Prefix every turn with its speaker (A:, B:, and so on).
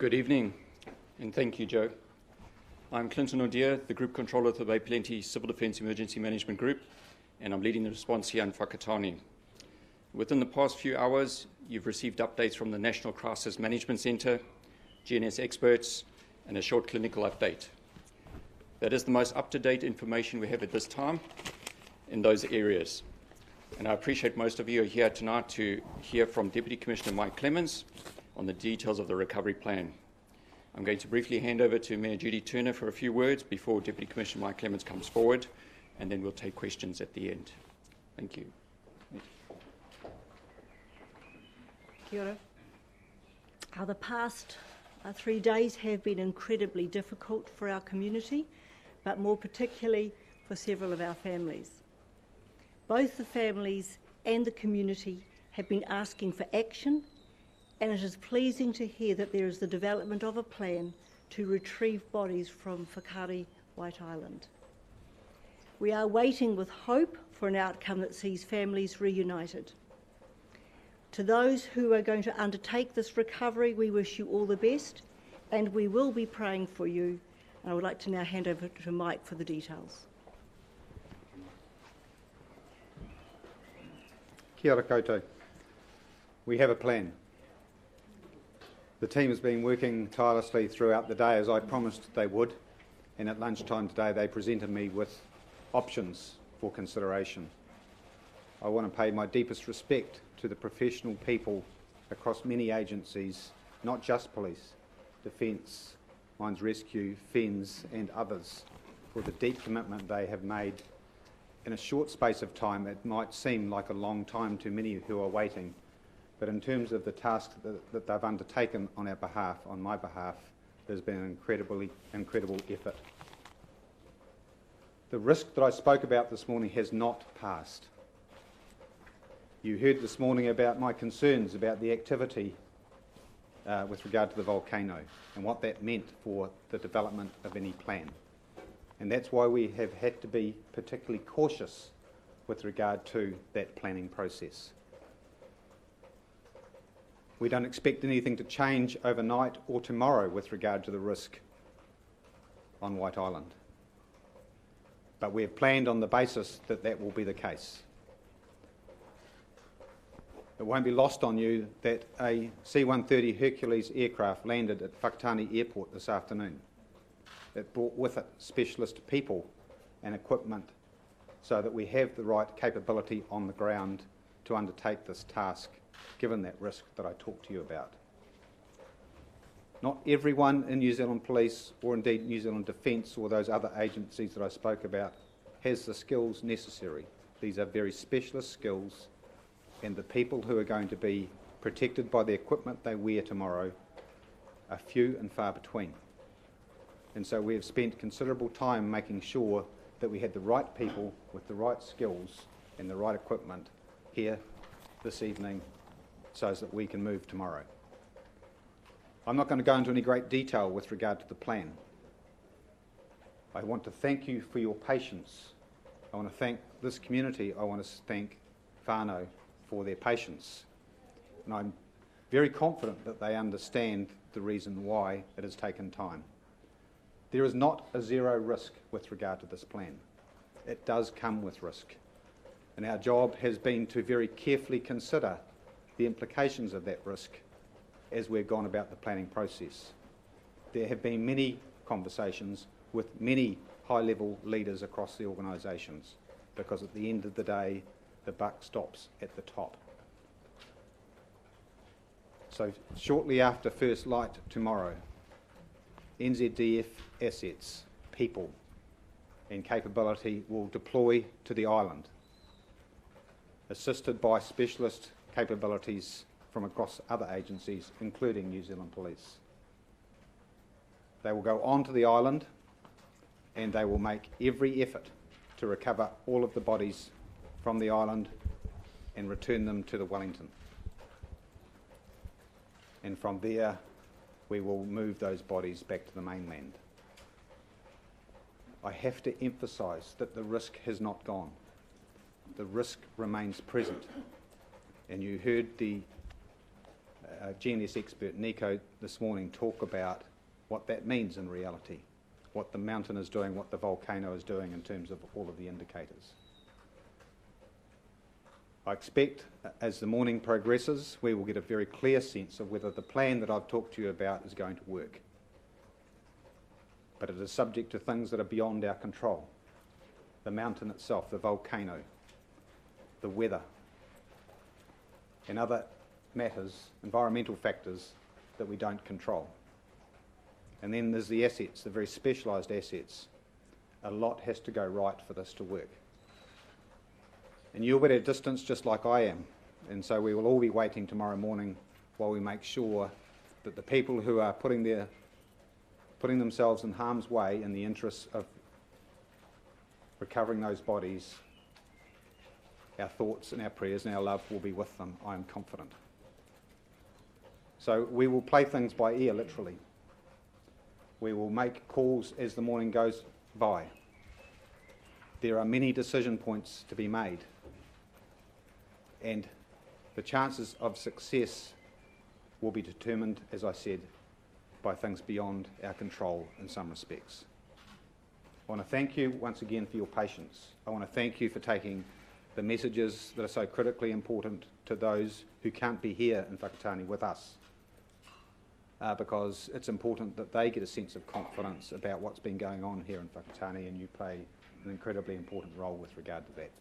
A: Good evening, and thank you, Joe. I'm Clinton O'Dear, the Group Controller of the Bay Plenty Civil Defence Emergency Management Group, and I'm leading the response here in Whakatane. Within the past few hours, you've received updates from the National Crisis Management Centre, GNS experts, and a short clinical update. That is the most up-to-date information we have at this time in those areas. And I appreciate most of you are here tonight to hear from Deputy Commissioner Mike Clemens on the details of the recovery plan. I'm going to briefly hand over to Mayor Judy Turner for a few words before Deputy Commissioner Mike Clemens comes forward, and then we'll take questions at the end. Thank you.
B: Kia ora. The past 3 days have been incredibly difficult for our community, but more particularly for several of our families. Both the families and the community have been asking for action, and it is pleasing to hear that there is the development of a plan to retrieve bodies from Whakaari, White Island. We are waiting with hope for an outcome that sees families reunited. To those who are going to undertake this recovery, we wish you all the best, and we will be praying for you. And I would like to now hand over to Mike for the details.
C: Kia ora koutou. We have a plan. The team has been working tirelessly throughout the day, as I promised they would, and at lunchtime today they presented me with options for consideration. I want to pay my deepest respect to the professional people across many agencies, not just police, defence, mines rescue, FENS and others, for the deep commitment they have made in a short space of time. It might seem like a long time to many who are waiting, but in terms of the task that they've undertaken on our behalf, on my behalf, there's been an incredible effort. The risk that I spoke about this morning has not passed. You heard this morning about my concerns about the activity with regard to the volcano and what that meant for the development of any plan. And that's why we have had to be particularly cautious with regard to that planning process. We don't expect anything to change overnight or tomorrow with regard to the risk on White Island. But we have planned on the basis that that will be the case. It won't be lost on you that a C-130 Hercules aircraft landed at Whakatane Airport this afternoon. It brought with it specialist people and equipment so that we have the right capability on the ground to undertake this task, given that risk that I talked to you about. Not everyone in New Zealand Police, or indeed New Zealand Defence or those other agencies that I spoke about, has the skills necessary. These are very specialist skills, and the people who are going to be protected by the equipment they wear tomorrow are few and far between. And so we have spent considerable time making sure that we had the right people with the right skills and the right equipment here this evening so that we can move tomorrow. I'm not going to go into any great detail with regard to the plan. I want to thank you for your patience. I want to thank this community. I want to thank whānau for their patience. And I'm very confident that they understand the reason why it has taken time. There is not a zero risk with regard to this plan. It does come with risk. And our job has been to very carefully consider the implications of that risk as we've gone about the planning process. There have been many conversations with many high-level leaders across the organisations, because at the end of the day, the buck stops at the top. So shortly after first light tomorrow, NZDF assets, people and capability will deploy to the island, assisted by specialist capabilities from across other agencies, including New Zealand Police. They will go onto the island and they will make every effort to recover all of the bodies from the island and return them to the Wellington. And from there, we will move those bodies back to the mainland. I have to emphasise that the risk has not gone. The risk remains present. And you heard the GNS expert Nico this morning talk about what that means in reality, what the mountain is doing, what the volcano is doing in terms of all of the indicators. I expect as the morning progresses we will get a very clear sense of whether the plan that I've talked to you about is going to work. But it is subject to things that are beyond our control. The mountain itself, the volcano, the weather, and other matters, environmental factors that we don't control. And then there's the assets, the very specialised assets. A lot has to go right for this to work. And you'll be at a distance just like I am, and so we will all be waiting tomorrow morning while we make sure that the people who are putting themselves in harm's way in the interests of recovering those bodies, our thoughts and our prayers and our love will be with them, I am confident. So we will play things by ear, literally. We will make calls as the morning goes by. There are many decision points to be made, and the chances of success will be determined, as I said, by things beyond our control in some respects. I want to thank you once again for your patience. I want to thank you for taking the messages that are so critically important to those who can't be here in Whakatane with us, because it's important that they get a sense of confidence about what's been going on here in Whakatane, and you play an incredibly important role with regard to that.